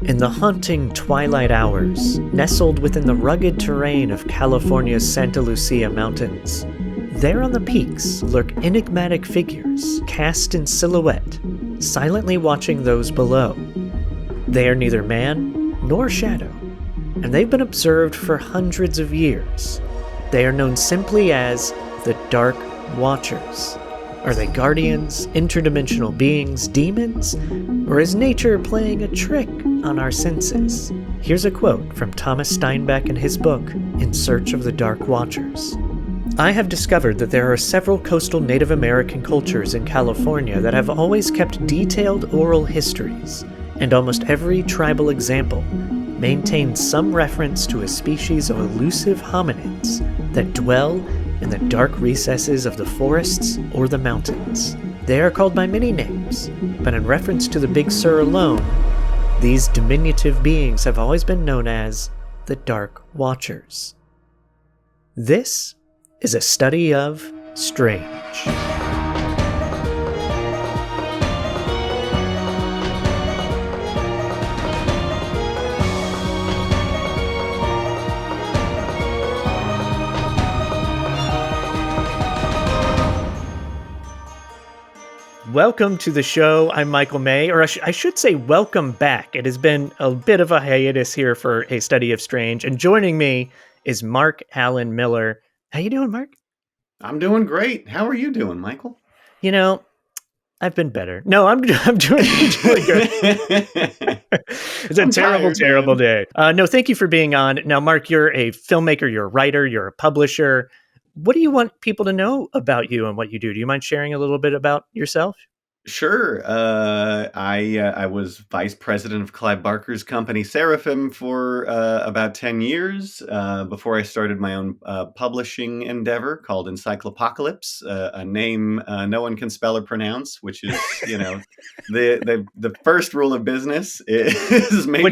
In the haunting twilight hours, nestled within the rugged terrain of California's Santa Lucia mountains, there on the peaks lurk enigmatic figures cast in silhouette, silently watching those below. They are neither man nor shadow, and they've been observed for hundreds of years. They are known simply as the Dark Watchers. Are they guardians, interdimensional beings, demons, or is nature playing a trick on our senses? Here's a quote from Thomas Steinbeck in his book, In Search of the Dark Watchers. I have discovered that there are several coastal Native American cultures in California that have always kept detailed oral histories, and almost every tribal example maintains some reference to a species of elusive hominids that dwell in the dark recesses of the forests or the mountains. They are called by many names, but in reference to the Big Sur alone, these diminutive beings have always been known as the Dark Watchers. This is a study of strange. Welcome to the show. I'm Michael May, or I should say welcome back. It has been a bit of a hiatus here for a study of strange, and joining me is Mark Allen Miller. How you doing, Mark? I'm doing great. How are you doing, Michael? You know, I've been better. No, I'm doing good. It's a terrible day. No, thank you for being on. Now, Mark, you're a filmmaker, you're a writer, you're a publisher. What do you want people to know about you and what you do? Do you mind sharing a little bit about yourself? Sure. I was vice president of Clive Barker's company, Seraphim, for about 10 years before I started my own publishing endeavor called Encyclopocalypse, a name no one can spell or pronounce, which is, the first rule of business is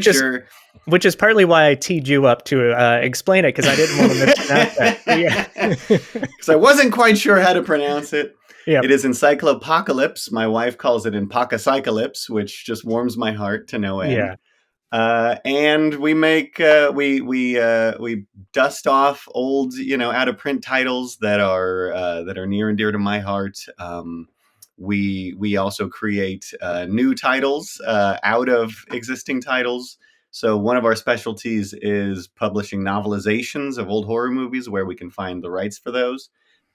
sure. Which is partly why I teed you up to explain it, because I didn't want to mispronounce that. Because I wasn't quite sure how to pronounce it. Yep. It is Encyclopocalypse. My wife calls it Enpocacycalypse, which just warms my heart to no end. Yeah. And we make we dust off old, out of print titles that are near and dear to my heart. We also create new titles out of existing titles. So one of our specialties is publishing novelizations of old horror movies where we can find the rights for those.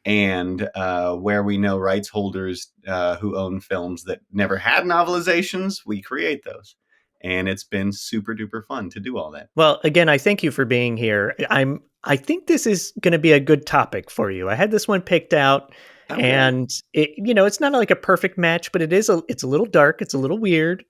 And where we know rights holders who own films that never had novelizations, we create those. And it's been super duper fun to do all that. Well, again, I thank you for being here. I think this is going to be a good topic for you. I had this one picked out, and it's not like a perfect match, but it's a little dark, it's a little weird,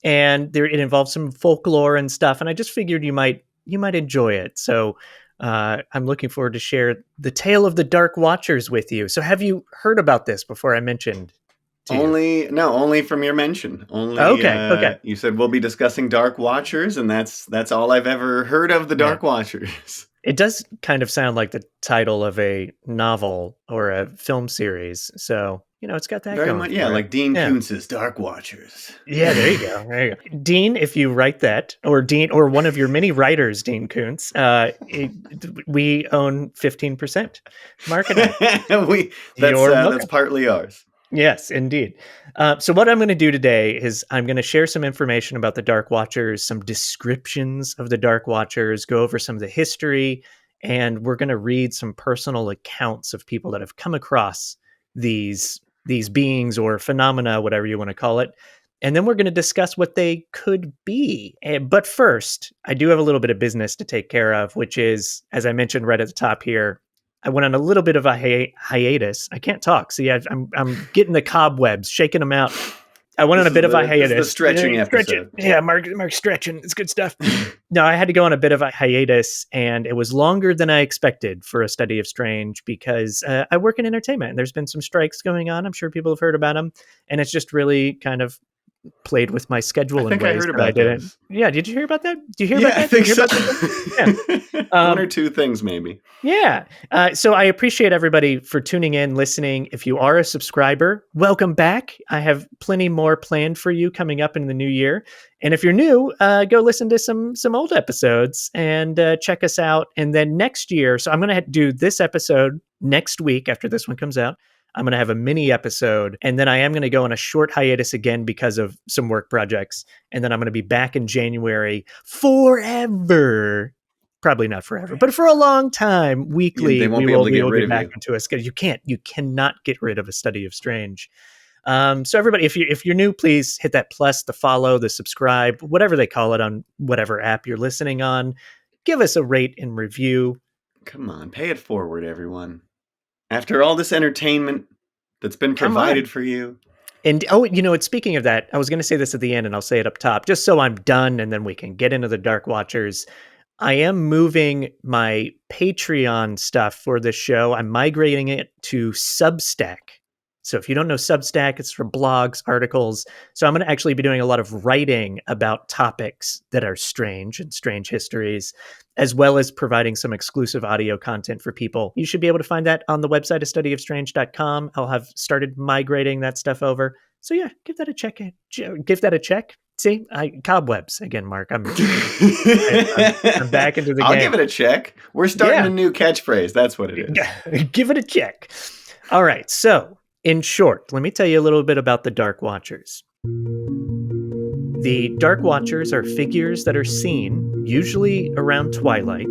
and it involves some folklore and stuff. And I just figured you might enjoy it. So I'm looking forward to share the tale of the Dark Watchers with you. So have you heard about this before I mentioned to you? Only from your mention. Okay. You said we'll be discussing Dark Watchers, and that's all I've ever heard of the Dark Watchers. It does kind of sound like the title of a novel or a film series. So, it's got that very going. Much, yeah, like Dean Koontz's Dark Watchers. Yeah, there you go. Dean, if you write that, or one of your many writers, Dean Koontz, we own 15%. Marketing. That's partly ours. Yes, indeed. So what I'm going to do today is I'm going to share some information about the Dark Watchers, some descriptions of the Dark Watchers, go over some of the history, and we're going to read some personal accounts of people that have come across these beings or phenomena, whatever you want to call it. And then we're going to discuss what they could be. But first, I do have a little bit of business to take care of, which is, as I mentioned right at the top here, I went on a little bit of a hiatus. I can't talk. See, I'm getting the cobwebs, shaking them out. I went on a bit of a hiatus. This is the stretching episode. Yeah, Mark stretching. It's good stuff. No, I had to go on a bit of a hiatus, and it was longer than I expected for a study of strange because I work in entertainment, and there's been some strikes going on. I'm sure people have heard about them, and it's just really kind of played with my schedule in ways that I didn't. Yeah, did you hear about that? Did you hear about that? I think so. One or two things, maybe. Yeah. So I appreciate everybody for tuning in, listening. If you are a subscriber, welcome back. I have plenty more planned for you coming up in the new year. And if you're new, go listen to some old episodes and check us out. And then next year, so I'm going to do this episode next week after this one comes out. I'm going to have a mini episode, and then I am going to go on a short hiatus again because of some work projects. And then I'm going to be back in January forever. Probably not forever, but for a long time, weekly, They won't be able to get rid be of back you. into us because you cannot get rid of A Study of Strange. So everybody, if you're new, please hit that plus, the follow, the subscribe, whatever they call it on whatever app you're listening on. Give us a rate and review. Come on, pay it forward, everyone. After all this entertainment that's been provided for you. And speaking of that, I was going to say this at the end, and I'll say it up top, just so I'm done, and then we can get into the Dark Watchers. I am moving my Patreon stuff for this show. I'm migrating it to Substack. So if you don't know Substack, it's for blogs, articles. So I'm going to actually be doing a lot of writing about topics that are strange and strange histories, as well as providing some exclusive audio content for people. You should be able to find that on the website, astudyofstrange.com. I'll have started migrating that stuff over. So yeah, give that a check. Give that a check. See, cobwebs again, Mark. I'm back into the game. I'll give it a check. We're starting a new catchphrase. That's what it is. Give it a check. All right. So, in short, let me tell you a little bit about the Dark Watchers. The Dark Watchers are figures that are seen, usually around twilight,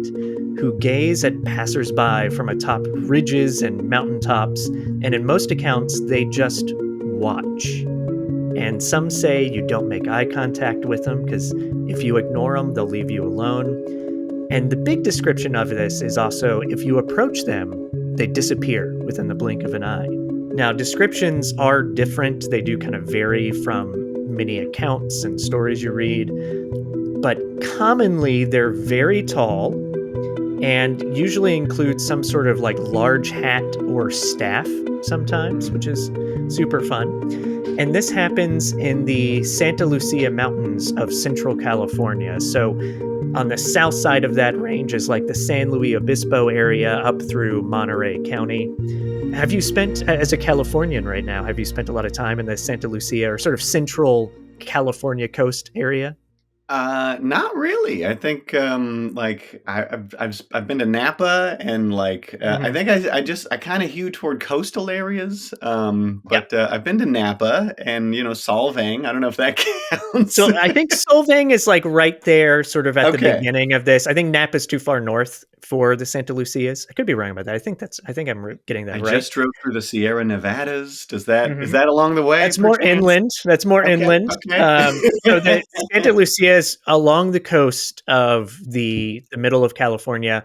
who gaze at passersby from atop ridges and mountaintops, and in most accounts, they just watch. And some say you don't make eye contact with them because if you ignore them, they'll leave you alone. And the big description of this is also if you approach them, they disappear within the blink of an eye. Now, descriptions are different. They do kind of vary from many accounts and stories you read. But commonly, they're very tall and usually include some sort of like large hat or staff sometimes, which is super fun. And this happens in the Santa Lucia Mountains of Central California. So on the south side of that range is like the San Luis Obispo area up through Monterey County. Have you spent, as a Californian right now, have you spent a lot of time in the Santa Lucia or sort of central California coast area? Not really. I think I've been to Napa and I think I kind of hew toward coastal areas. But I've been to Napa and Solvang. I don't know if that counts. So I think Solvang is like right there, sort of at the beginning of this. I think Napa's too far north for the Santa Lucias. I could be wrong about that. I think I'm getting that right. I just drove through the Sierra Nevadas. Is that along the way? That's more inland. Okay. So the Santa Lucia is along the coast of the middle of California.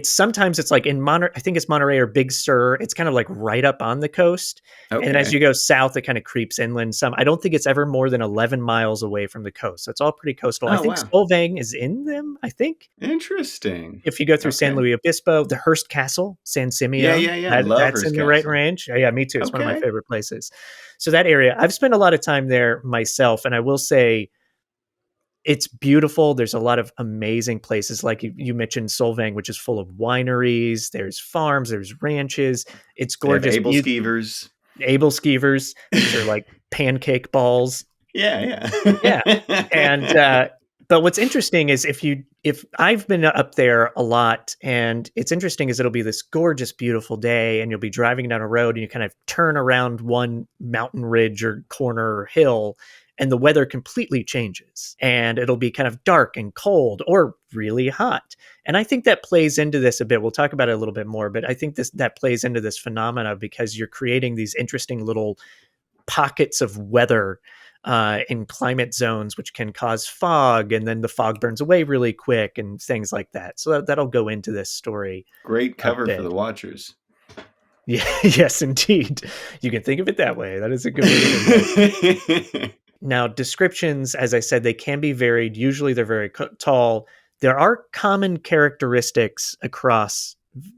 Sometimes it's like in Monterey, I think it's Monterey or Big Sur. It's kind of like right up on the coast. Okay. And as you go south, it kind of creeps inland some. I don't think it's ever more than 11 miles away from the coast. So it's all pretty coastal. I think Solvang is in them, I think. Interesting. If you go through San Luis Obispo, the Hearst Castle, San Simeon. I love that's Hearst in the Castle. right range. Yeah, me too. It's one of my favorite places. So that area, I've spent a lot of time there myself. And I will say, it's beautiful. There's a lot of amazing places. Like you mentioned Solvang, which is full of wineries. There's farms, there's ranches. It's gorgeous. Able skeevers. These are like pancake balls. Yeah. And, but what's interesting is if I've been up there a lot, and it's interesting is it'll be this gorgeous, beautiful day and you'll be driving down a road and you kind of turn around one mountain ridge or corner or hill, and the weather completely changes and it'll be kind of dark and cold or really hot. And I think that plays into this a bit. We'll talk about it a little bit more, but I think that plays into this phenomena because you're creating these interesting little pockets of weather in climate zones, which can cause fog, and then the fog burns away really quick and things like that. So that'll go into this story. Great cover for the Watchers. Yeah, yes, indeed. You can think of it that way. That is a good way to think of it. Now, descriptions, as I said, they can be varied. Usually they're very tall. There are common characteristics across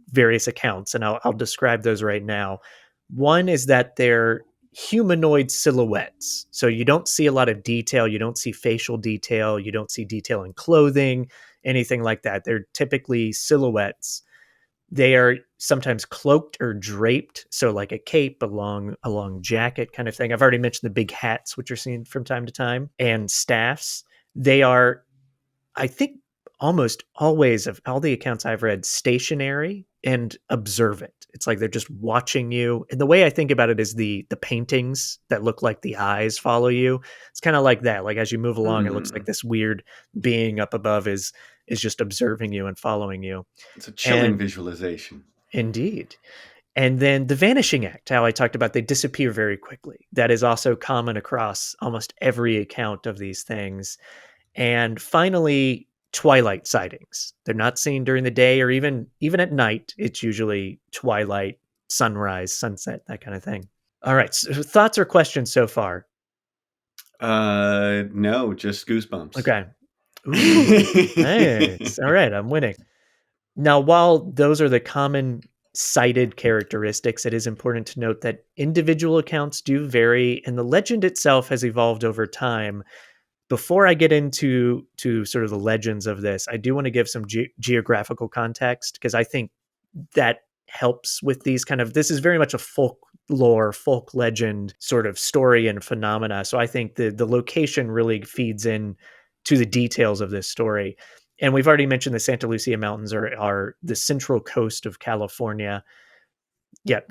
various accounts, and I'll describe those right now. One is that they're humanoid silhouettes. So you don't see a lot of detail. You don't see facial detail. You don't see detail in clothing, anything like that. They're typically silhouettes. They are sometimes cloaked or draped, so like a cape, a long jacket kind of thing. I've already mentioned the big hats, which are seen from time to time, and staffs. They are, I think, almost always, of all the accounts I've read, stationary and observant. It's like they're just watching you. And the way I think about it is the paintings that look like the eyes follow you. It's kind of like that. Like as you move along, it looks like Hmm. this weird being up above is just observing you and following you. It's a chilling And visualization. indeed. And then the vanishing act, how I talked about, they disappear very quickly. That is also common across almost every account of these things. And finally, twilight sightings. They're not seen during the day or even at night. It's usually twilight, sunrise, sunset, that kind of thing. All right. So thoughts or questions so far? No, just goosebumps. Okay. Ooh, nice. All right. I'm winning. Now, while those are the common cited characteristics, it is important to note that individual accounts do vary, and the legend itself has evolved over time. Before I get into sort of the legends of this, I do want to give some geographical context because I think that helps with these kind of, this is very much a folklore, folk legend sort of story and phenomena. So I think the location really feeds in to the details of this story. And we've already mentioned the Santa Lucia Mountains are the central coast of California. Yeah,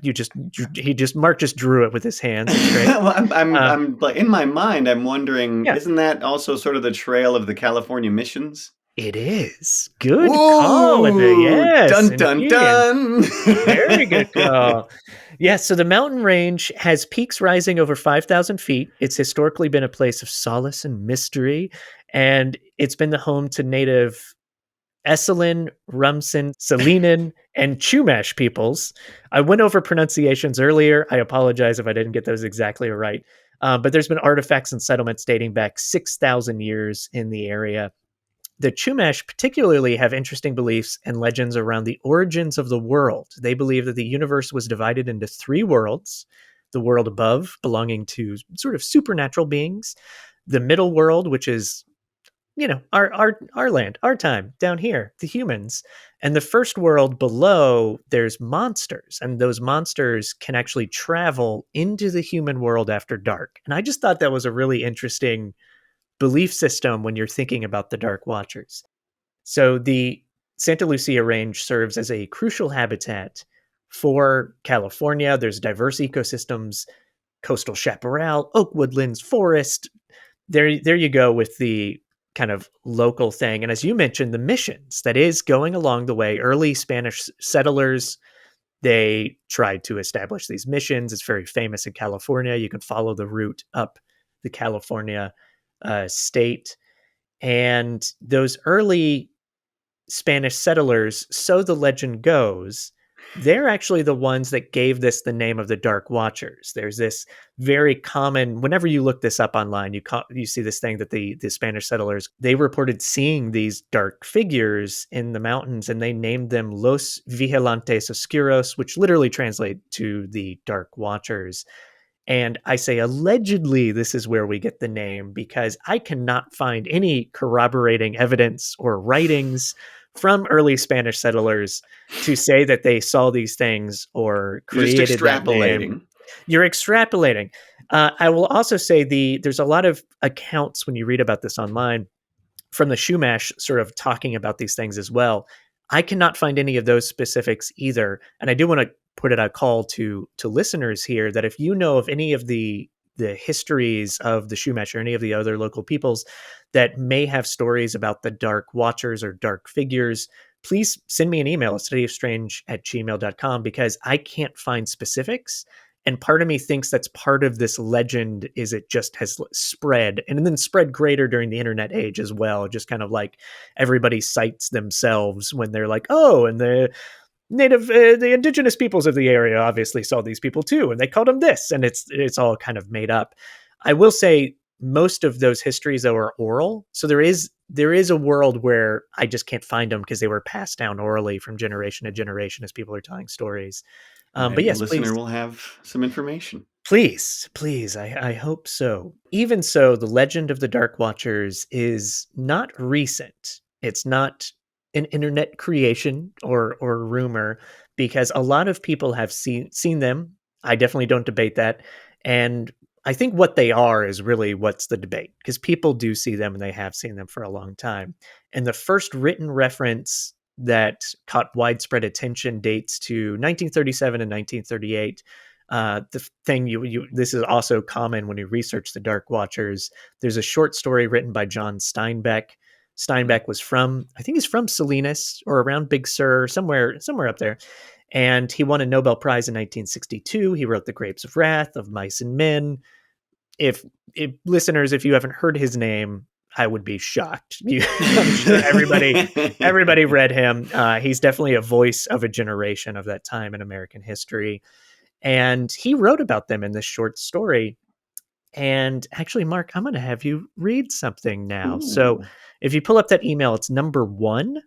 Mark just drew it with his hands. It's great. Well, Uh, I'm like in my mind, I'm wondering, yeah, isn't that also sort of the trail of the California missions? it is. Good call with it. Whoa! Yes, Dun dun indeed. dun! Very good call. Yes, so the mountain range has peaks rising over 5,000 feet. It's historically been a place of solace and mystery, and it's been the home to native Esalen, Rumsen, Salinan, and Chumash peoples. I went over pronunciations earlier. I apologize if I didn't get those exactly right. But there's been artifacts and settlements dating back 6,000 years in the area. The Chumash particularly have interesting beliefs and legends around the origins of the world. They believe that the universe was divided into three worlds: the world above, belonging to sort of supernatural beings; the middle world, which is, our land, our time down here, the humans; and the first world below, there's monsters, and those monsters can actually travel into the human world after dark. And I just thought that was a really interesting belief system when you're thinking about the Dark Watchers. So the Santa Lucia Range serves as a crucial habitat for California. There's diverse ecosystems, coastal chaparral, oak woodlands, forest. There you go with the kind of local thing. And as you mentioned, the missions that is going along the way. Early Spanish settlers, they tried to establish these missions. It's very famous in California. You can follow the route up the California state. And those early Spanish settlers, so the legend goes, they're actually the ones that gave this the name of the Dark Watchers. There's this very common, whenever you look this up online, you see this thing that the Spanish settlers, they reported seeing these dark figures in the mountains, and they named them Los Vigilantes Oscuros, which literally translate to the Dark Watchers. And I say allegedly this is where we get the name because I cannot find any corroborating evidence or writings from early Spanish settlers to say that they saw these things or You're just created that name. extrapolating. You're extrapolating. I will also say there's a lot of accounts when you read about this online from the Shumash sort of talking about these things as well. I cannot find any of those specifics either, and I do want to put it a call to listeners here that if you know of any of the histories of the Shumash or any of the other local peoples that may have stories about the Dark Watchers or dark figures, please send me an email at studyofstrange@gmail.com because I can't find specifics. And part of me thinks that's part of this legend is it just has spread and then spread greater during the internet age as well. Just kind of like everybody cites themselves when they're like, oh, and the indigenous peoples of the area obviously saw these people too, and they called them this, and it's all kind of made up. I will say most of those histories though are oral, so there is a world where I just can't find them because they were passed down orally from generation to generation as people are telling stories. But Maybe a yes, listener please. will have some information. Please, please, I hope so. Even so, the legend of the Dark Watchers is not recent. It's not an internet creation or rumor, because a lot of people have seen them. I definitely don't debate that. And I think what they are is really what's the debate, because people do see them and they have seen them for a long time. And the first written reference that caught widespread attention dates to 1937 and 1938. The thing you this is also common when you research the Dark Watchers. There's a short story written by John Steinbeck. Steinbeck was from, I think he's from Salinas or around Big Sur, somewhere up there. And he won a Nobel Prize in 1962. He wrote The Grapes of Wrath, Of Mice and Men. If listeners, if you haven't heard his name, I would be shocked. I'm sure everybody read him. He's definitely a voice of a generation of that time in American history. And he wrote about them in this short story. And actually, Mark, I'm going to have you read something now. Ooh. So if you pull up that email, it's number 1.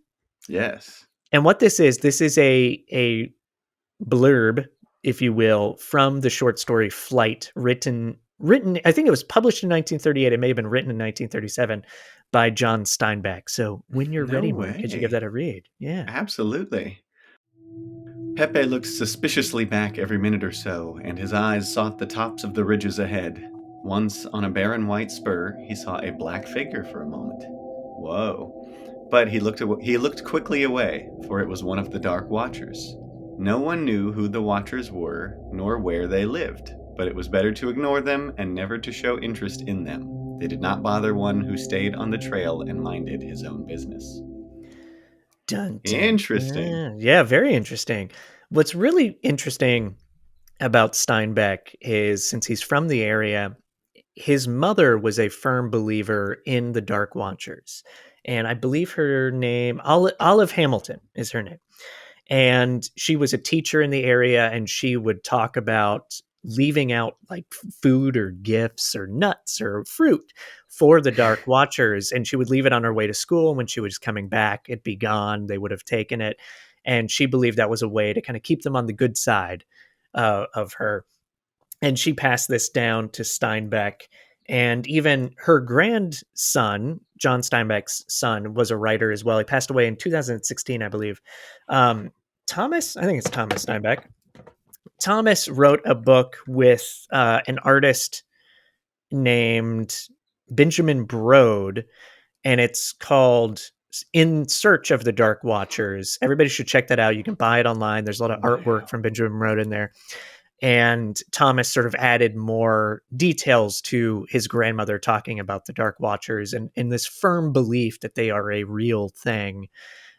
Yes. And what this is a blurb, if you will, from the short story Flight, written, I think it was published in 1938. It may have been written in 1937 by John Steinbeck. So when you're No ready, Mark, could you give way. that a read? Yeah. Absolutely. Pepe looked suspiciously back every minute or so, and his eyes sought the tops of the ridges ahead. Once, on a barren white spur, he saw a black figure for a moment. Whoa. But he looked quickly away, for it was one of the Dark Watchers. No one knew who the Watchers were, nor where they lived, but it was better to ignore them and never to show interest in them. They did not bother one who stayed on the trail and minded his own business. Dun, dun, Interesting. dun. Yeah, very interesting. What's really interesting about Steinbeck is, since he's from the area, his mother was a firm believer in the Dark Watchers. And I believe her name, Olive Hamilton is her name. And she was a teacher in the area, and she would talk about leaving out like food or gifts or nuts or fruit for the Dark Watchers. And she would leave it on her way to school. And when she was coming back, it'd be gone. They would have taken it. And she believed that was a way to kind of keep them on the good side of her. And she passed this down to Steinbeck. And even her grandson, John Steinbeck's son, was a writer as well. He passed away in 2016, I believe. Thomas, I think it's Thomas Steinbeck. Thomas wrote a book with an artist named Benjamin Brode, and it's called In Search of the Dark Watchers. Everybody should check that out. You can buy it online. There's a lot of artwork from Benjamin Brode in there. And Thomas sort of added more details to his grandmother talking about the Dark Watchers and this firm belief that they are a real thing,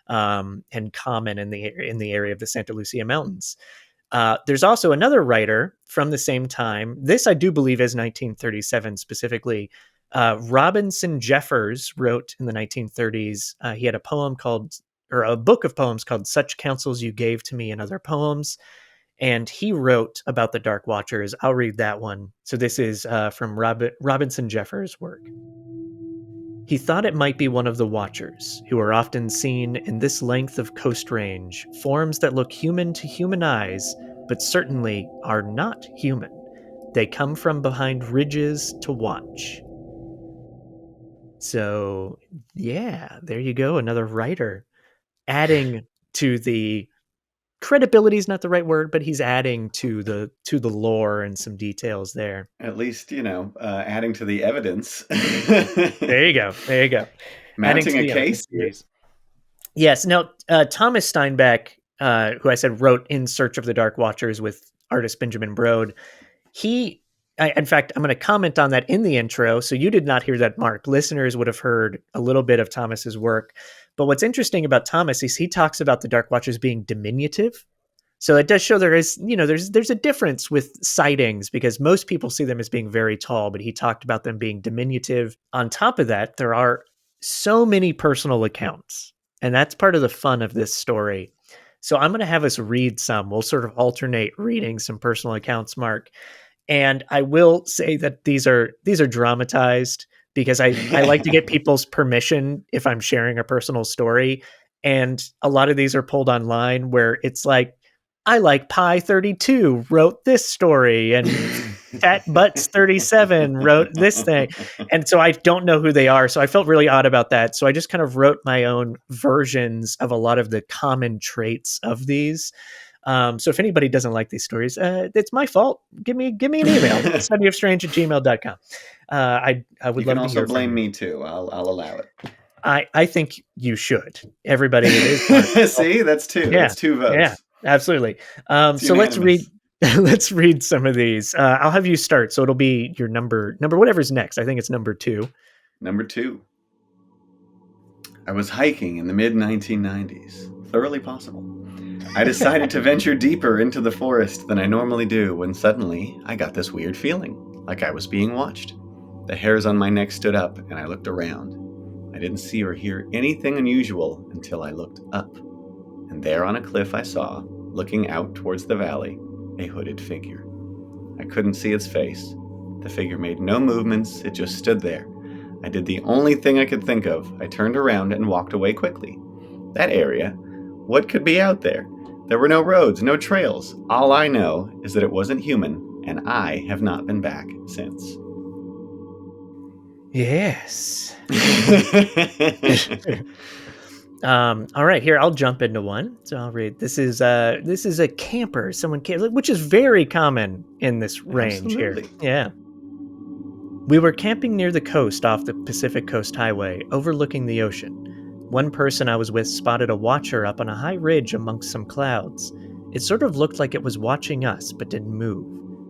and common in the area of the Santa Lucia Mountains. There's also another writer from the same time. This, I do believe, is 1937 specifically. Robinson Jeffers wrote in the 1930s. He had a book of poems called Such Counsels You Gave to Me and Other Poems. And he wrote about the Dark Watchers. I'll read that one. So this is from Robinson Jeffers' work. He thought it might be one of the Watchers, who are often seen in this length of coast range, forms that look human to human eyes, but certainly are not human. They come from behind ridges to watch. So, yeah, there you go. Another writer adding to the credibility is not the right word, but he's adding to the lore and some details there. At least, adding to the evidence. There you go. Mounting a case. Yes. Now, Thomas Steinbeck, who I said wrote In Search of the Dark Watchers with artist Benjamin Brode, in fact, I'm going to comment on that in the intro. So you did not hear that, Mark. Listeners would have heard a little bit of Thomas's work. But what's interesting about Thomas is he talks about the Dark Watchers being diminutive. So it does show there is, there's a difference with sightings, because most people see them as being very tall, but he talked about them being diminutive. On top of that, there are so many personal accounts, and that's part of the fun of this story. So I'm going to have us read some. We'll sort of alternate reading some personal accounts, Mark. And I will say that these are dramatized, because I like to get people's permission if I'm sharing a personal story. And a lot of these are pulled online, where it's like, I like Pi 32 wrote this story, and Fat Butts 37 wrote this thing. And so I don't know who they are. So I felt really odd about that. So I just kind of wrote my own versions of a lot of the common traits of these. So if anybody doesn't like these stories, it's my fault. Give me an email, studyofstrange@gmail.com. I would You can love to also hear from blame you. me too. I'll allow it. I think you should. Everybody, it is our See, that's two. Yeah, That's two votes. yeah, absolutely. It's So let's read. unanimous. Let's read some of these. I'll have you start, so it'll be your number whatever's next. I think it's number 2. Number 2. I was hiking in the mid-1990s. Thoroughly possible. I decided to venture deeper into the forest than I normally do when suddenly I got this weird feeling, like I was being watched. The hairs on my neck stood up and I looked around. I didn't see or hear anything unusual until I looked up. And there on a cliff I saw, looking out towards the valley, a hooded figure. I couldn't see its face. The figure made no movements, it just stood there. I did the only thing I could think of. I turned around and walked away quickly. That area? What could be out there? There were no roads, no trails. All I know is that it wasn't human, and I have not been back since. Yes. All right, here I'll jump into one. So I'll read. This is a camper. Which is very common in this range. Absolutely. Here. Yeah. We were camping near the coast off the Pacific Coast Highway, overlooking the ocean. One person I was with spotted a watcher up on a high ridge amongst some clouds. It sort of looked like it was watching us, but didn't move.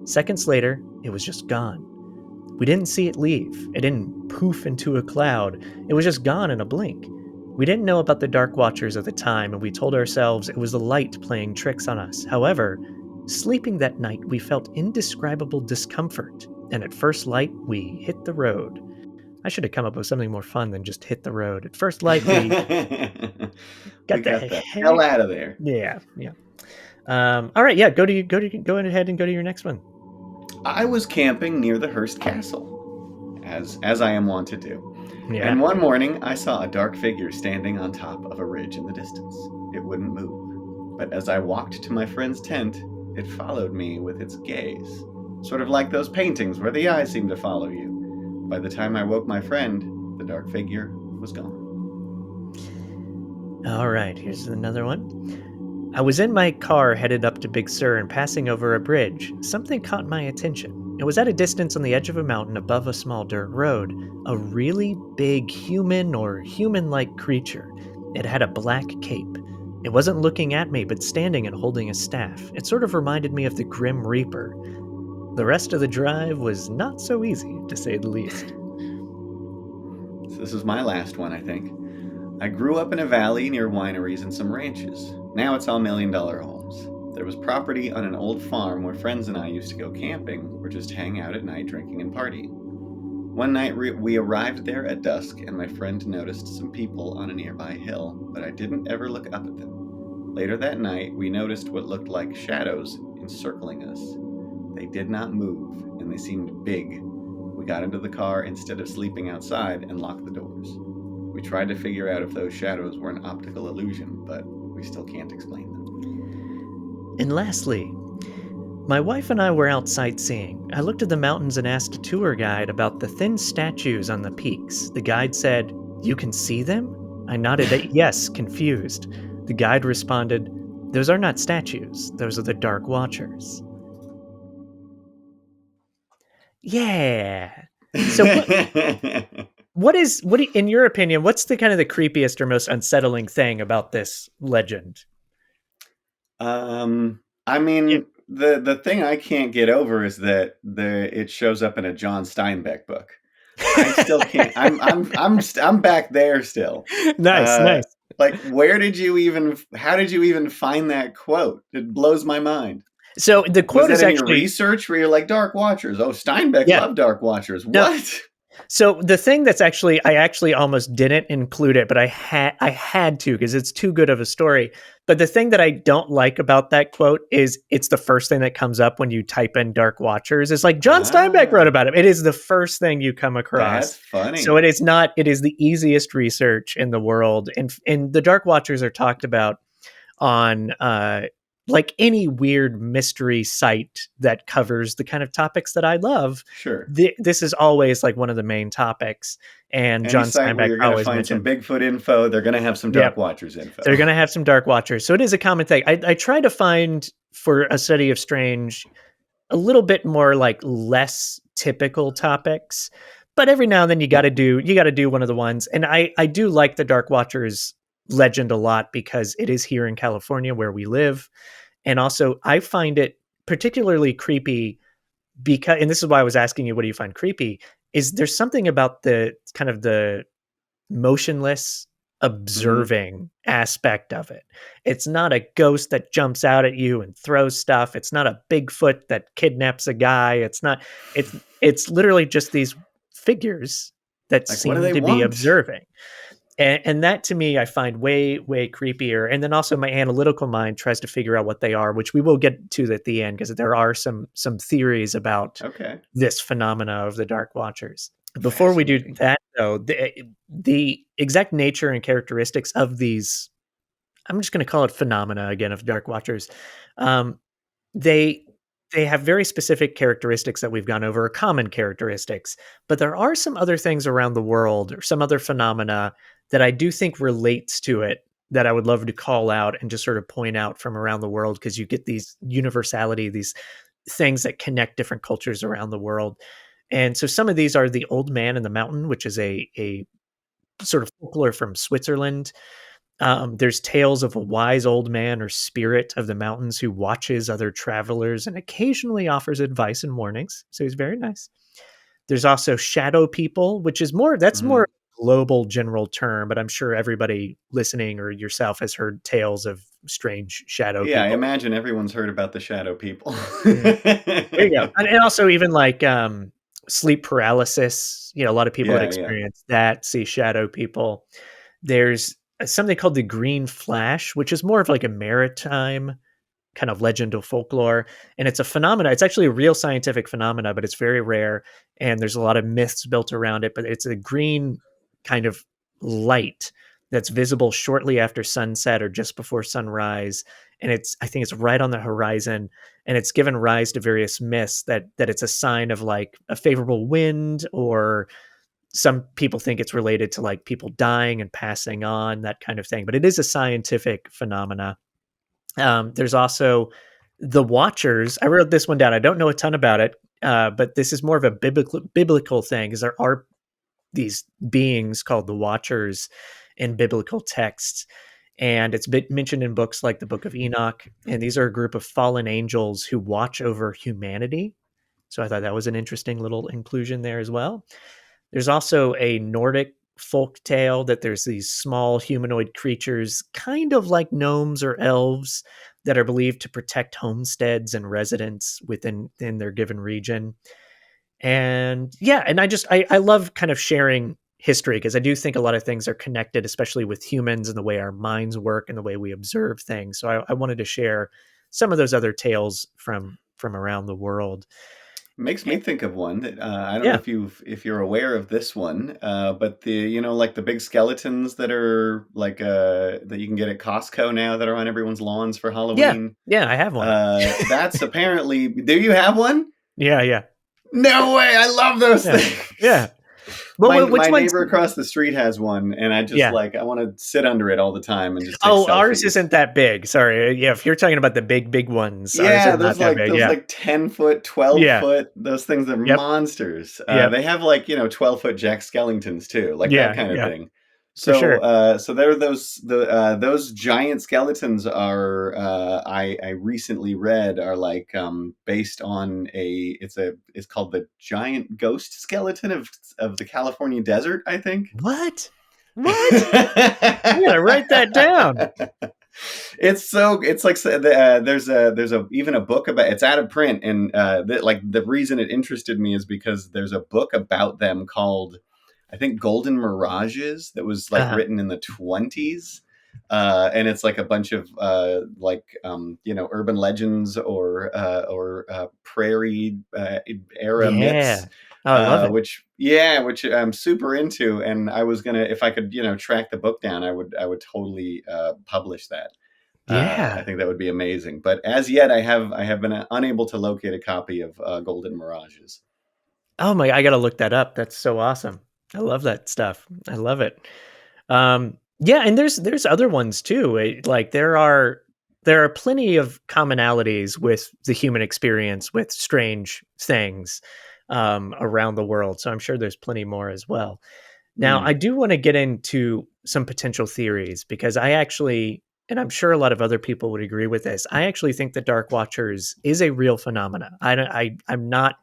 Seconds later, it was just gone. We didn't see it leave. It didn't poof into a cloud. It was just gone in a blink. We didn't know about the Dark Watchers at the time, and we told ourselves it was the light playing tricks on us. However, sleeping that night, we felt indescribable discomfort, and at first light, we hit the road. I should have come up with something more fun than just hit the road. At first light, we got the hell out of there. Yeah. All right, yeah, go ahead and go to your next one. I was camping near the Hearst Castle, as I am wont to do. Yeah. And one morning, I saw a dark figure standing on top of a ridge in the distance. It wouldn't move. But as I walked to my friend's tent, it followed me with its gaze. Sort of like those paintings where the eyes seem to follow you. By the time I woke my friend, the dark figure was gone. All right, here's another one. I was in my car headed up to Big Sur and passing over a bridge. Something caught my attention. It was at a distance on the edge of a mountain above a small dirt road. A really big human or human-like creature. It had a black cape. It wasn't looking at me, but standing and holding a staff. It sort of reminded me of the Grim Reaper. The rest of the drive was not so easy, to say the least. So this is my last one, I think. I grew up in a valley near wineries and some ranches. Now it's all $1 million homes. There was property on an old farm where friends and I used to go camping or just hang out at night drinking and partying. One night we arrived there at dusk and my friend noticed some people on a nearby hill, but I didn't ever look up at them. Later that night, we noticed what looked like shadows encircling us. They did not move and they seemed big. We got into the car instead of sleeping outside and locked the doors. We tried to figure out if those shadows were an optical illusion, but we still can't explain them. And lastly, my wife and I were out sightseeing. I looked at the mountains and asked a tour guide about the thin statues on the peaks. The guide said, "You can see them?" I nodded yes, confused. The guide responded, "Those are not statues. Those are the Dark Watchers." Yeah. So in your opinion, what's the kind of the creepiest or most unsettling thing about this legend? I mean, the thing I can't get over is that it shows up in a John Steinbeck book. I still can't. I'm back there still. Nice. Like, how did you even find that quote? It blows my mind. So the quote is actually your research where you're like Dark Watchers. Oh, Steinbeck loved Dark Watchers. No. What? So the thing that's actually, I actually almost didn't include it, but I had to because it's too good of a story. But the thing that I don't like about that quote is it's the first thing that comes up when you type in Dark Watchers. It's like John Steinbeck wrote about it. It is the first thing you come across. That's funny. So it is the easiest research in the world. And the Dark Watchers are talked about on like any weird mystery site that covers the kind of topics that I love, Sure. this is always like one of the main topics. And Any John site where Steinbeck you're going to always find some mentioned, Bigfoot info, they're going to have some yep, Dark Watchers info. they're going to have some Dark Watchers. So it is a common thing. I try to find for a study of strange a little bit more like less typical topics, but every now and then Yeah. you got to do one of the ones. And I do like the Dark Watchers legend a lot because it is here in California where we live. And also I find it particularly creepy because, and this is why I was asking you, what do you find creepy? Is there's something about the kind of the motionless Hmm. observing aspect of it. It's not a ghost that jumps out at you and throws stuff. It's not a Bigfoot that kidnaps a guy. It's literally just these figures that Like, what do seem they to be want? observing. And that to me I find way creepier. And then also my analytical mind tries to figure out what they are, which we will get to at the end because there are some theories about Okay. this phenomena of the Dark Watchers. Before we do Fascinating. that, though, the exact nature and characteristics of these, I'm just going to call it phenomena again of Dark Watchers. Um, they they have very specific characteristics that we've gone over, common characteristics, but there are some other things around the world or some other phenomena that I do think relates to it that I would love to call out and just sort of point out from around the world because you get these universality, these things that connect different cultures around the world. And so some of these are the Old Man in the Mountain, which is a sort of folklore from Switzerland. There's tales of a wise old man or spirit of the mountains who watches other travelers and occasionally offers advice and warnings. So he's very nice. There's also shadow people, which is more that's more Hmm. global general term, but I'm sure everybody listening or yourself has heard tales of strange shadow Yeah, I people. imagine everyone's heard about the shadow people. Mm. There you go. And also even like sleep paralysis, a lot of people that Yeah, yeah. experience that see shadow people. There's something called the green flash, which is more of like a maritime kind of legend or folklore. And it's a phenomena. It's actually a real scientific phenomena, but it's very rare. And there's a lot of myths built around it. But it's a green kind of light that's visible shortly after sunset or just before sunrise. And I think it's right on the horizon. And it's given rise to various myths that it's a sign of like a favorable wind, or some people think it's related to like people dying and passing on, that kind of thing. But it is a scientific phenomena. There's also the Watchers. I wrote this one down. I don't know a ton about it, but this is more of a biblical thing, because there are these beings called the Watchers in biblical texts. And it's been mentioned in books like the Book of Enoch. And these are a group of fallen angels who watch over humanity. So I thought that was an interesting little inclusion there as well. There's also a Nordic folk tale that there's these small humanoid creatures, kind of like gnomes or elves, that are believed to protect homesteads and residents within their given region. And yeah, and I love kind of sharing history because I do think a lot of things are connected, especially with humans and the way our minds work and the way we observe things. So I wanted to share some of those other tales from around the world. Makes me And, think of one that I don't know yeah, if you're aware of this one, but like the big skeletons that are like that you can get at Costco now that are on everyone's lawns for yeah, Halloween. yeah. I have one. That's apparently. Do you have one? Yeah, yeah, No way! I love those yeah, things. yeah. Well, My which ones? neighbor across the street has one, and Yeah. I want to sit under it all the time and just take Oh, ours selfies. isn't that big. Sorry. Yeah, if you're talking about the big ones, ours are Yeah, not that big. those Yeah. 10-foot, 12 Yeah. foot, those things are Yep. monsters. Yep. They have like, 12-foot Jack Skellingtons too, like that Yeah. kind of Yeah. thing. For So sure. so there are those giant skeletons are I recently read are like based on it's called the giant ghost skeleton of the California desert, I think. What? What? I gotta write that down. It's like there's a even a book about it's out of print, and like the reason it interested me is because there's a book about them called, I think, Golden Mirages, that was like Uh-huh. written in the 20s. And it's like a bunch of urban legends or prairie era myths, Yeah. Oh, I love it. which I'm super into. And I was gonna, if I could, track the book down, I would totally publish that. I Yeah. think that would be amazing. But as yet, I have been unable to locate a copy of Golden Mirages. Oh my, I gotta look that up. That's so awesome. I love that stuff. I love it. Yeah, and there's other ones too. Like there are plenty of commonalities with the human experience with strange things around the world. So I'm sure there's plenty more as well. Now, Hmm. I do want to get into some potential theories because I actually, and I'm sure a lot of other people would agree with this. I actually think the Dark Watchers is a real phenomena. I'm not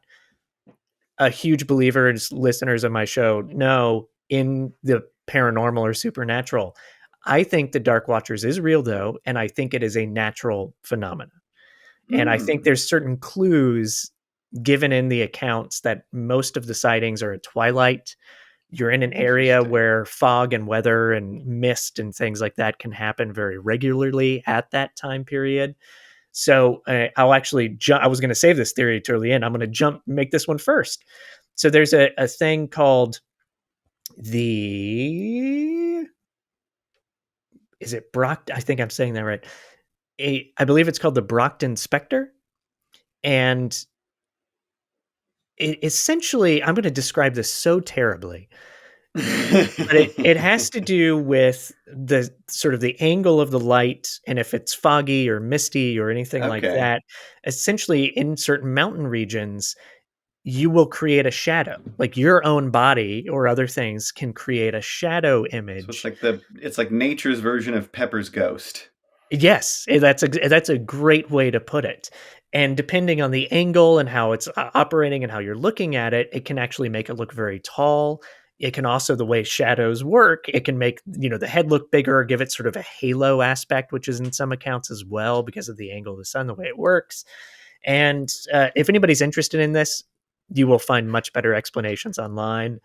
a huge believer, as listeners of my show know, in the paranormal or supernatural. I think the Dark Watchers is real though, and I think it is a natural phenomenon. And I think Hmm. there's certain clues given in the accounts that most of the sightings are at twilight. You're in an area Interesting. where fog and weather and mist and things like that can happen very regularly at that time period. So I'll actually jump. I was going to save this theory to the end. I'm going to make this one first. So there's a thing called the, is it Brock? I think I'm saying that right. I believe it's called the Brockton Spectre. And it essentially, I'm going to describe this so terribly, but it has to do with the sort of the angle of the light and if it's foggy or misty or anything like Okay. that. Essentially, in certain mountain regions, you will create a shadow. Like your own body or other things can create a shadow So image. it's like nature's version of Pepper's ghost. Yes, that's a great way to put it. And depending on the angle and how it's operating and how you're looking at it, it can actually make it look very tall. It can also, the way shadows work, it can make, the head look bigger, give it sort of a halo aspect, which is in some accounts as well because of the angle of the sun, the way it works. And if anybody's interested in this, you will find much better explanations online.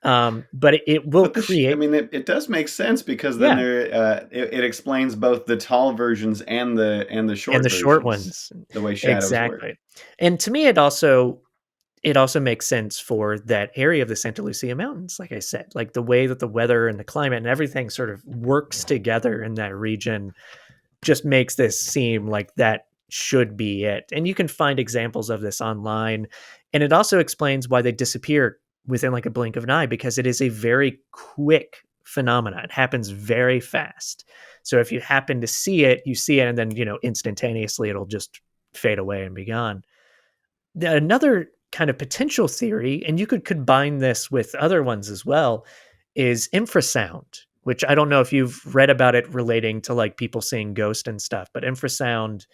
But it will But I create, mean, it does make sense because then yeah, it explains both the tall versions and the and short the short versions, ones. the way shadows work. Exactly. And to me, it also makes sense for that area of the Santa Lucia Mountains, like I said, like the way that the weather and the climate and everything sort of works together in that region just makes this seem like that should be it. And you can find examples of this online. And it also explains why they disappear within like a blink of an eye because it is a very quick phenomenon. It happens very fast. So if you happen to see it, you see it, and then, instantaneously it'll just fade away and be gone. Another kind of potential theory, and you could combine this with other ones as well, is infrasound, which I don't know if you've read about it relating to like people seeing ghosts and stuff, but infrasound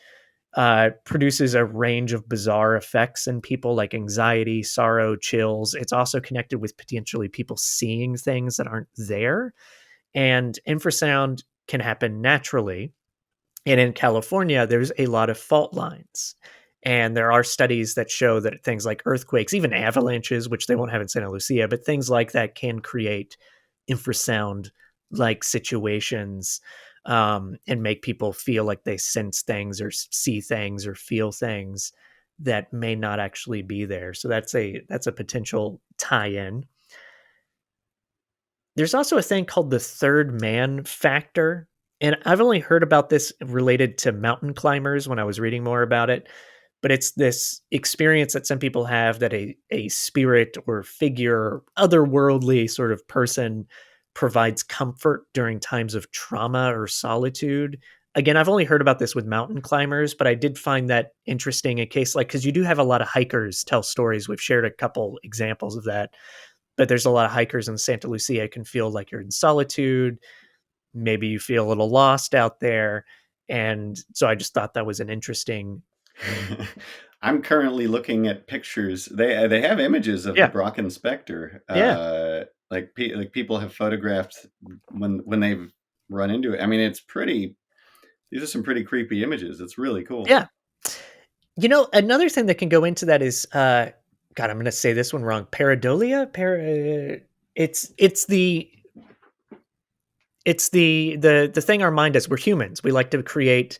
produces a range of bizarre effects in people like anxiety, sorrow, chills. It's also connected with potentially people seeing things that aren't there. And infrasound can happen naturally, and in California, there's a lot of fault lines. And there are studies that show that things like earthquakes, even avalanches, which they won't have in Santa Lucia, but things like that can create infrasound like situations, and make people feel like they sense things or see things or feel things that may not actually be there. So that's a potential tie-in. There's also a thing called the third man factor, and I've only heard about this related to mountain climbers when I was reading more about it, but it's this experience that some people have that a spirit or figure, otherworldly sort of person provides comfort during times of trauma or solitude. Again, I've only heard about this with mountain climbers, but I did find that interesting in case like because you do have a lot of hikers tell stories. We've shared a couple examples of that, but there's a lot of hikers in Santa Lucia can feel like you're in solitude. Maybe you feel a little lost out there. And so I just thought that was an interesting. I'm currently looking at pictures. They have images of the Yeah. Brocken Spectre. Yeah. Like people have photographed when they've run into it. I mean, it's pretty. These are some pretty creepy images. It's really cool. Yeah. Another thing that can go into that is God, I'm going to say this one wrong. Pareidolia? It's the thing our mind does. We're humans. We like to create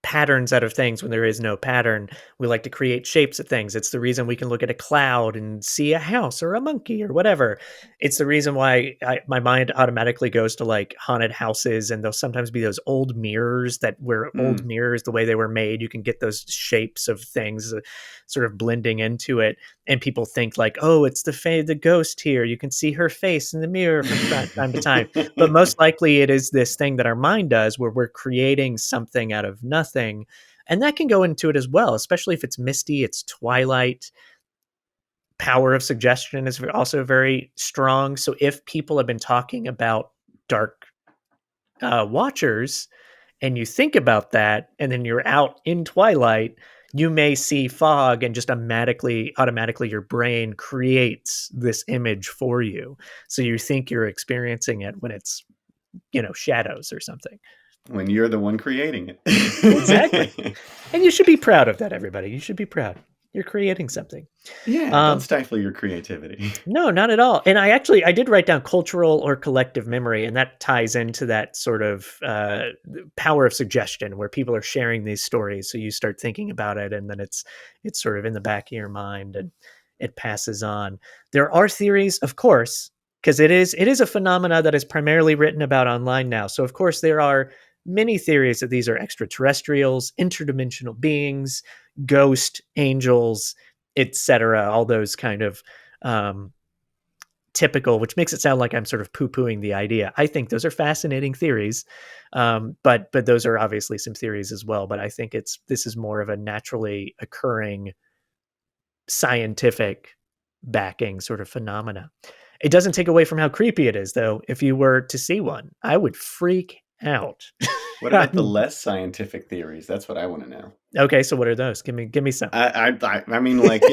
patterns out of things when there is no pattern. We like to create shapes of things. It's the reason we can look at a cloud and see a house or a monkey or whatever. It's the reason why my mind automatically goes to like haunted houses, and there'll sometimes be those old mirrors that were old Mm. mirrors, the way they were made. You can get those shapes of things sort of blending into it. And people think like, oh, it's the ghost here. You can see her face in the mirror from time to time. But most likely it is this thing that our mind does where we're creating something out of nothing. And that can go into it as well, especially if it's misty, it's twilight. Power of suggestion is also very strong. So if people have been talking about dark watchers, and you think about that, and then you're out in twilight, you may see fog, and just automatically your brain creates this image for you. So you think you're experiencing it when it's, shadows or something. When you're the one creating Exactly. it. And you should be proud of that, everybody. You should be proud. You're creating something. Yeah, don't stifle your creativity. No, not at all. And I did write down cultural or collective memory, and that ties into that sort of power of suggestion, where people are sharing these stories. So you start thinking about it, and then it's sort of in the back of your mind, and it passes on. There are theories, of course, because it is a phenomena that is primarily written about online now. So of course there are many theories that these are extraterrestrials, interdimensional beings, ghost angels, etc. All those kind of typical, which makes it sound like I'm sort of poo-pooing the idea. I think those are fascinating theories, but those are obviously some theories as well. But I think this is more of a naturally occurring scientific backing sort of phenomena. It doesn't take away from how creepy it is, though. If you were to see one, I would freak out. What about the less scientific theories? That's what I want to know. Okay, so what are those? Give me some. I mean, like,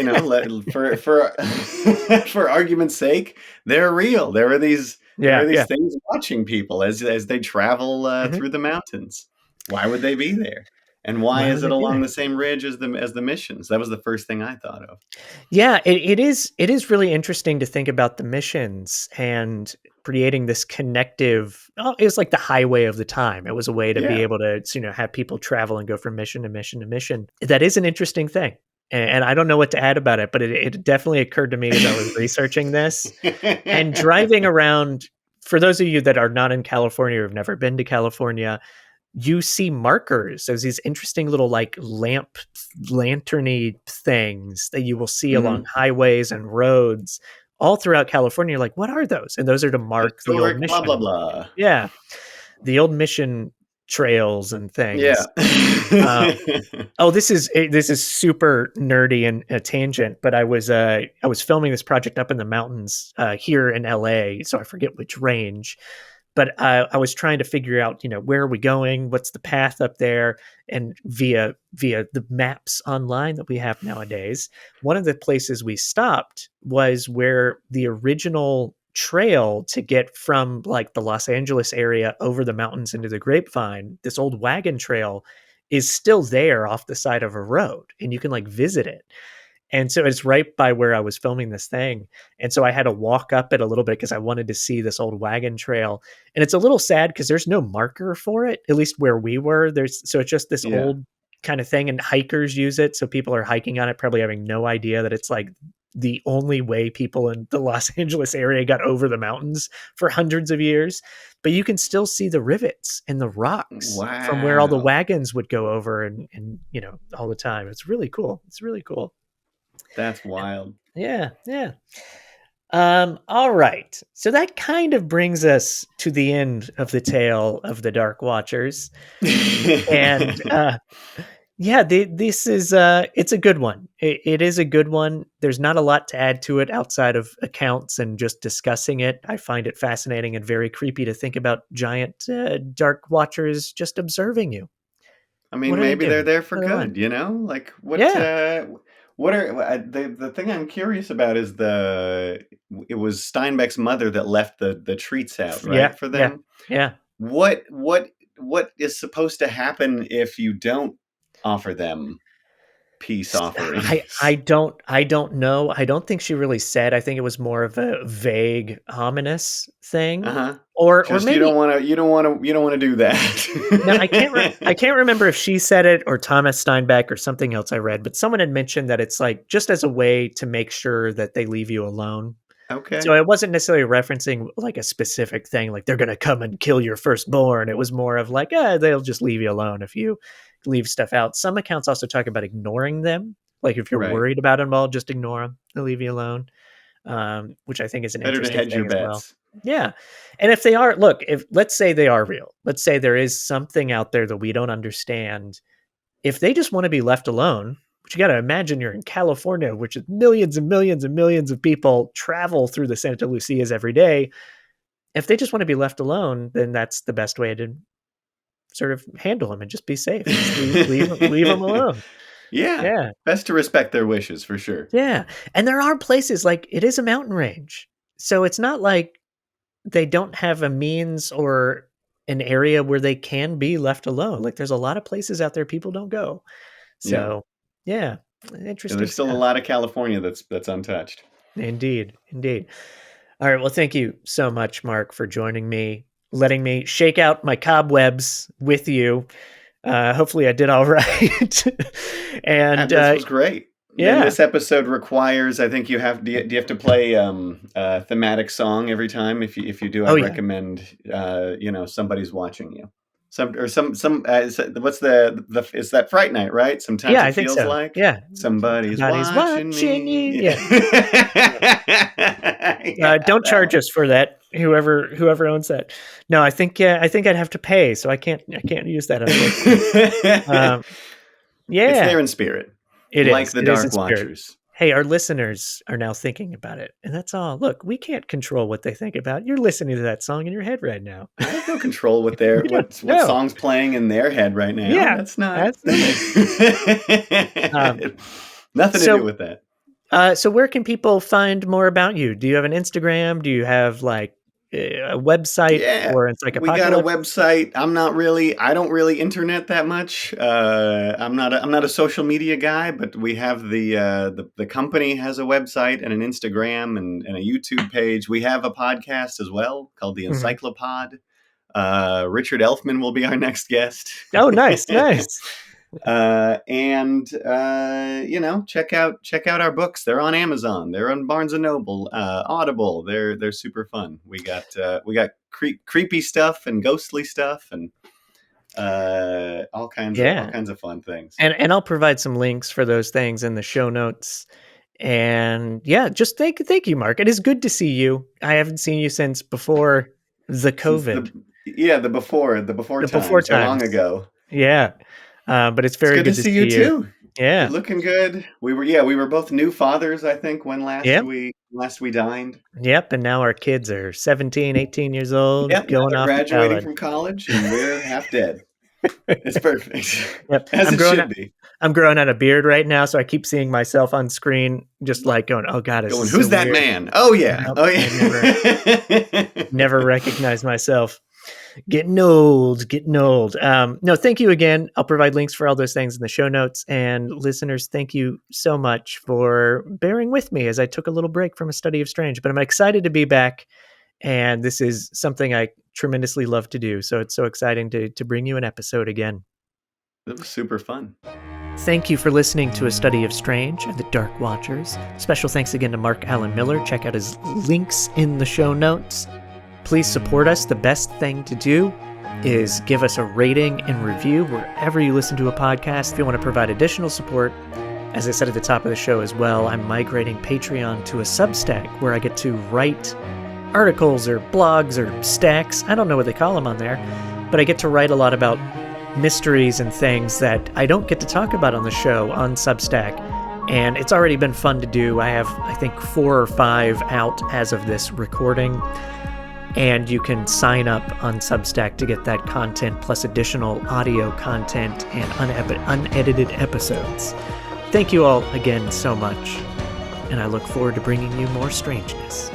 for for argument's sake, they're real. There are these things watching people as they travel through the mountains. Why would they be there? And why is it along the same ridge as the missions? That was the first thing I thought of. Yeah, it is really interesting to think about the missions and creating this connective. Oh, it was like the highway of the time. It was a way to be able to have people travel and go from mission to mission to mission. That is an interesting thing. And I don't know what to add about it, but it definitely occurred to me as I was researching this and driving around. For those of you that are not in California or have never been to California, you see markers. There's these interesting little like lanterny things that you will see along highways and roads all throughout California. You're like, what are those? And those are to mark the old mission. Blah, blah, blah. Yeah. The old mission trails and things. Yeah. This is super nerdy and a tangent, but I was filming this project up in the mountains here in LA, so I forget which range. But I was trying to figure out, where are we going? What's the path up there? And via the maps online that we have nowadays, one of the places we stopped was where the original trail to get from like the Los Angeles area over the mountains into the Grapevine, this old wagon trail, is still there off the side of a road, and you can like visit it. And so it's right by where I was filming this thing. And so I had to walk up it a little bit because I wanted to see this old wagon trail. And it's a little sad because there's no marker for it, at least where we were. So it's just this old kind of thing, and hikers use it. So people are hiking on it, probably having no idea that it's like the only way people in the Los Angeles area got over the mountains for hundreds of years. But you can still see the rivets and the rocks from where all the wagons would go over and all the time. It's really cool. It's really cool. That's wild. Yeah. All right. So that kind of brings us to the end of the tale of the Dark Watchers. And this is it's a good one. It is a good one. There's not a lot to add to it outside of accounts and just discussing it. I find it fascinating and very creepy to think about giant Dark Watchers just observing you. I mean, maybe they're there for good, Like what? Yeah. What are the thing I'm curious about is it was Steinbeck's mother that left the treats out, right, for them? Yeah. What is supposed to happen if you don't offer them peace offerings? I don't know. I don't think she really said. I think it was more of a vague, ominous thing. or Just maybe you don't want to do now I that. can't remember if she said it or Thomas Steinbeck or something else I read, but someone had mentioned that it's like just as a way to make sure that they leave you alone. So Okay. I wasn't necessarily referencing like a specific thing, like they're going to come and kill your firstborn. It was more of like, they'll just leave you alone if you leave stuff out. Some accounts also talk about ignoring them. Like if you're Right. worried about them all, just ignore them. They'll leave you alone, which I think is an Better to interesting hedge your thing as well. bets. Yeah. And if they are, look, if let's say they are real, let's say there is something out there that we don't understand. If they just want to be left alone, but you got to imagine you're in California, which is millions and millions and millions of people travel through the Santa Lucias every day. If they just want to be left alone, then that's the best way to sort of handle them and just be safe. Just leave them alone. Yeah. Yeah. Best to respect their wishes for sure. Yeah. And there are places like it is a mountain range. So it's not like they don't have a means or an area where they can be left alone. Like there's a lot of places out there people don't go. Yeah. So, yeah, And interesting there's still a stuff. lot of California that's untouched. Indeed, indeed. All right, well, thank you so much, Mark, for joining me, letting me shake out my cobwebs with you. Hopefully, I did all right. And This was great. Then yeah, this episode requires, I think you have. Do you have to play a thematic song every time? If you do, oh I'd yeah, recommend somebody's watching you. What's the is that Fright Night, right? Sometimes yeah, it I think feels so. like Yeah, somebody's somebody's watching watching me. you. Yeah. Yeah, Don't that charge one. us for that. Whoever owns that. No, I think I'd have to pay, so I can't use that unfortunately. Um, It's yeah, there in spirit, it like is. the It is in Dark spirit. Watchers. Hey, our listeners are now thinking about it, and that's all. Look, we can't control what they think about. You're listening to that song in your head right now. I have no control what We don't what know. song's playing in their head right now. Yeah, That's not absolutely. Um, nothing to do so, with that. so where can people find more about you? Do you have an Instagram? Do you have like a website Yeah, for we got a Encyclopocalypse? website. I don't really internet that much. I'm not a social media guy, but we have the company has a website and an Instagram and a YouTube page. We have a podcast as well called the Mhm. Encyclopod. Richard Elfman will be our next guest. Oh, nice, nice. And check out our books. They're on Amazon. They're on Barnes and Noble, Audible. They're super fun. We got creepy stuff and ghostly stuff and all Yeah, kinds of fun things. and I'll provide some links for those things in the show notes. And yeah, just thank you, Mark. It is good to see you. I haven't seen you since before the Since COVID, the before the before times, so long times. ago. Yeah, but it's It's very good to good to see you see you. too. You're Yeah. looking good. We were both new fathers, I think, when Yep. last we dined. Yep. And now our kids are 17, 18 years old, Yep, now going they're off to graduating college. from college and we're half dead. It's perfect. Yep. As it should be. I'm growing out a beard right now, so I keep seeing myself on screen, just like going, "Oh God, this Going, is so who's that weird." man? Oh yeah. Yep. Oh I yeah. never recognize myself. Getting old, getting old. No, thank you again. I'll provide links for all those things in the show notes. And listeners, thank you so much for bearing with me as I took a little break from a study of strange. But I'm excited to be back, and this is something I tremendously love to do. So it's so exciting to bring you an episode again. It was super fun. Thank you for listening to A Study of Strange and the Dark Watchers. Special thanks again to Mark Allen Miller. Check out his links in the show notes. Please support us. The best thing to do is give us a rating and review wherever you listen to a podcast. If you want to provide additional support, as I said at the top of the show as well, I'm migrating Patreon to a Substack where I get to write articles or blogs or stacks. I don't know what they call them on there, but I get to write a lot about mysteries and things that I don't get to talk about on the show on Substack. And it's already been fun to do. I have, I think, 4 or 5 out as of this recording. And you can sign up on Substack to get that content plus additional audio content and unedited episodes. Thank you all again so much, and I look forward to bringing you more strangeness.